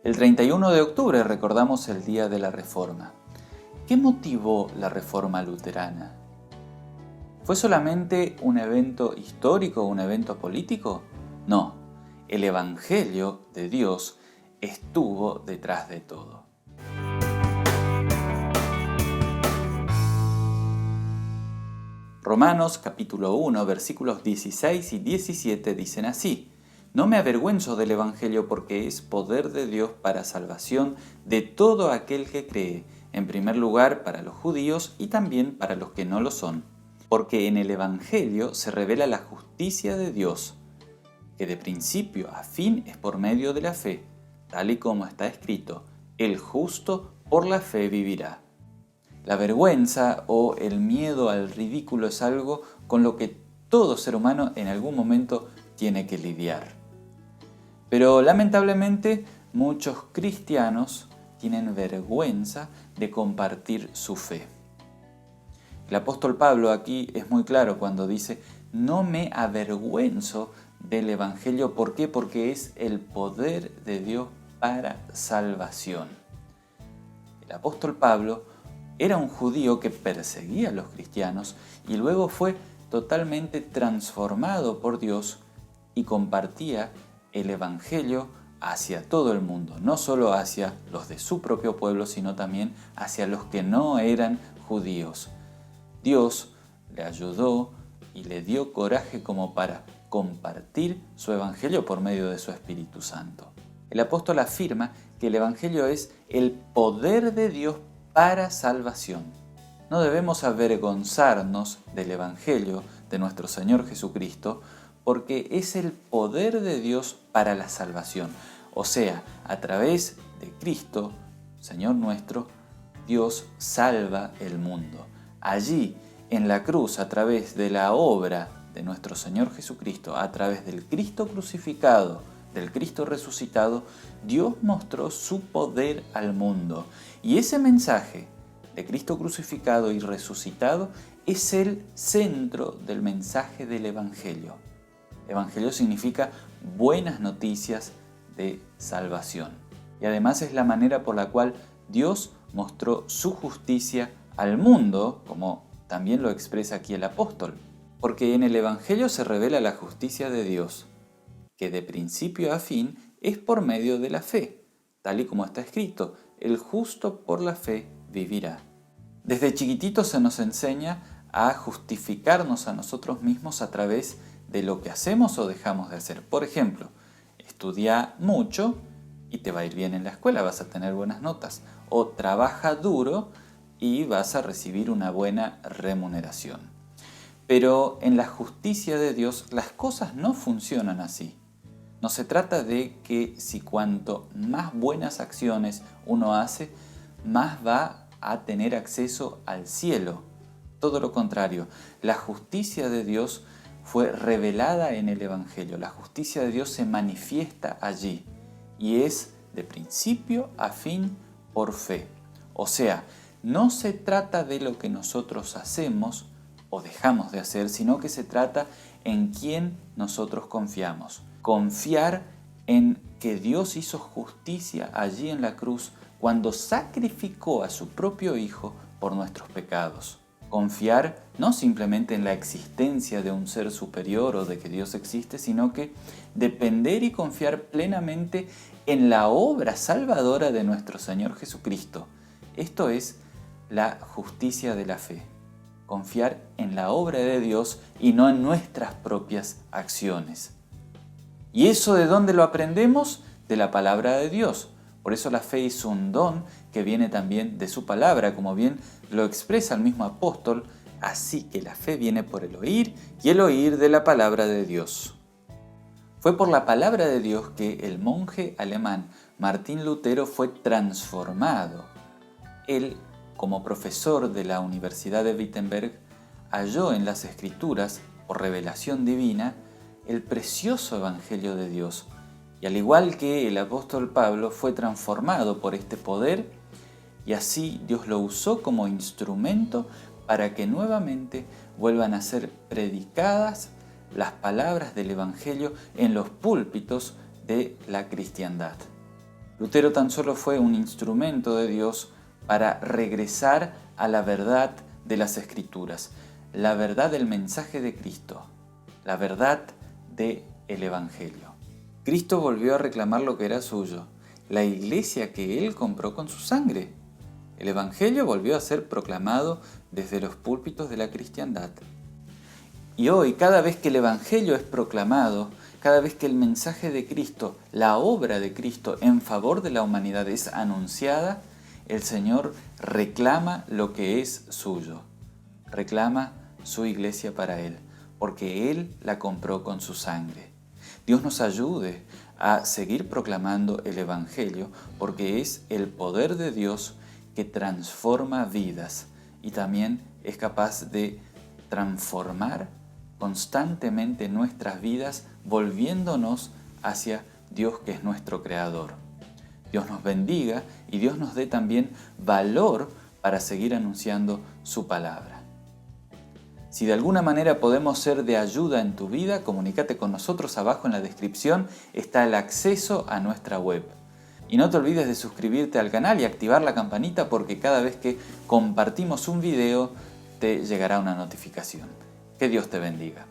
El 31 de octubre recordamos el Día de la Reforma. ¿Qué motivó la Reforma luterana? ¿Fue solamente un evento histórico, un evento político? No, el Evangelio de Dios estuvo detrás de todo. Romanos capítulo 1, versículos 16 y 17 dicen así: No me avergüenzo del Evangelio porque es poder de Dios para salvación de todo aquel que cree, en primer lugar para los judíos y también para los que no lo son. Porque en el Evangelio se revela la justicia de Dios, que de principio a fin es por medio de la fe, tal y como está escrito: el justo por la fe vivirá. La vergüenza o el miedo al ridículo es algo con lo que todo ser humano en algún momento tiene que lidiar. Pero lamentablemente muchos cristianos tienen vergüenza de compartir su fe. El apóstol Pablo aquí es muy claro cuando dice: no me avergüenzo del Evangelio. ¿Por qué? Porque es el poder de Dios para salvación. El apóstol Pablo era un judío que perseguía a los cristianos y luego fue totalmente transformado por Dios y compartía el Evangelio hacia todo el mundo, no solo hacia los de su propio pueblo, sino también hacia los que no eran judíos. Dios le ayudó y le dio coraje como para compartir su Evangelio por medio de su Espíritu Santo. El apóstol afirma que el Evangelio es el poder de Dios para salvación. No debemos avergonzarnos del Evangelio de nuestro Señor Jesucristo, porque es el poder de Dios para la salvación. O sea, a través de Cristo, Señor nuestro, Dios salva el mundo. Allí, en la cruz, a través de la obra de nuestro Señor Jesucristo, a través del Cristo crucificado, del Cristo resucitado, Dios mostró su poder al mundo. Y ese mensaje de Cristo crucificado y resucitado es el centro del mensaje del Evangelio. Evangelio significa buenas noticias de salvación. Y además es la manera por la cual Dios mostró su justicia al mundo, como también lo expresa aquí el apóstol. Porque en el Evangelio se revela la justicia de Dios, que de principio a fin es por medio de la fe, tal y como está escrito: el justo por la fe vivirá. Desde chiquititos se nos enseña a justificarnos a nosotros mismos a través de lo que hacemos o dejamos de hacer. Por ejemplo, estudia mucho y te va a ir bien en la escuela, vas a tener buenas notas. O trabaja duro y vas a recibir una buena remuneración. Pero en la justicia de Dios las cosas no funcionan así. No se trata de que si cuanto más buenas acciones uno hace, más va a tener acceso al cielo. Todo lo contrario, la justicia de Dios fue revelada en el Evangelio. La justicia de Dios se manifiesta allí y es de principio a fin por fe. O sea, no se trata de lo que nosotros hacemos o dejamos de hacer, sino que se trata en quién nosotros confiamos. Confiar en que Dios hizo justicia allí en la cruz cuando sacrificó a su propio Hijo por nuestros pecados. Confiar no simplemente en la existencia de un ser superior o de que Dios existe, sino que depender y confiar plenamente en la obra salvadora de nuestro Señor Jesucristo. Esto es la justicia de la fe. Confiar en la obra de Dios y no en nuestras propias acciones. ¿Y eso de dónde lo aprendemos? De la palabra de Dios. Por eso la fe es un don que viene también de su palabra, como bien lo expresa el mismo apóstol. Así que la fe viene por el oír y el oír de la palabra de Dios. Fue por la palabra de Dios que el monje alemán Martín Lutero fue transformado. Él, como profesor de la Universidad de Wittenberg, halló en las Escrituras, por revelación divina, el precioso Evangelio de Dios. Y al igual que el apóstol Pablo, fue transformado por este poder y así Dios lo usó como instrumento para que nuevamente vuelvan a ser predicadas las palabras del Evangelio en los púlpitos de la cristiandad. Lutero tan solo fue un instrumento de Dios para regresar a la verdad de las Escrituras, la verdad del mensaje de Cristo, la verdad del Evangelio. Cristo volvió a reclamar lo que era suyo, la iglesia que Él compró con su sangre. El Evangelio volvió a ser proclamado desde los púlpitos de la cristiandad. Y hoy, cada vez que el Evangelio es proclamado, cada vez que el mensaje de Cristo, la obra de Cristo en favor de la humanidad es anunciada, el Señor reclama lo que es suyo, reclama su iglesia para Él, porque Él la compró con su sangre. Dios nos ayude a seguir proclamando el Evangelio, porque es el poder de Dios que transforma vidas y también es capaz de transformar constantemente nuestras vidas, volviéndonos hacia Dios, que es nuestro Creador. Dios nos bendiga y Dios nos dé también valor para seguir anunciando su palabra. Si de alguna manera podemos ser de ayuda en tu vida, comunícate con nosotros. Abajo en la descripción está el acceso a nuestra web. Y no te olvides de suscribirte al canal y activar la campanita, porque cada vez que compartimos un video te llegará una notificación. Que Dios te bendiga.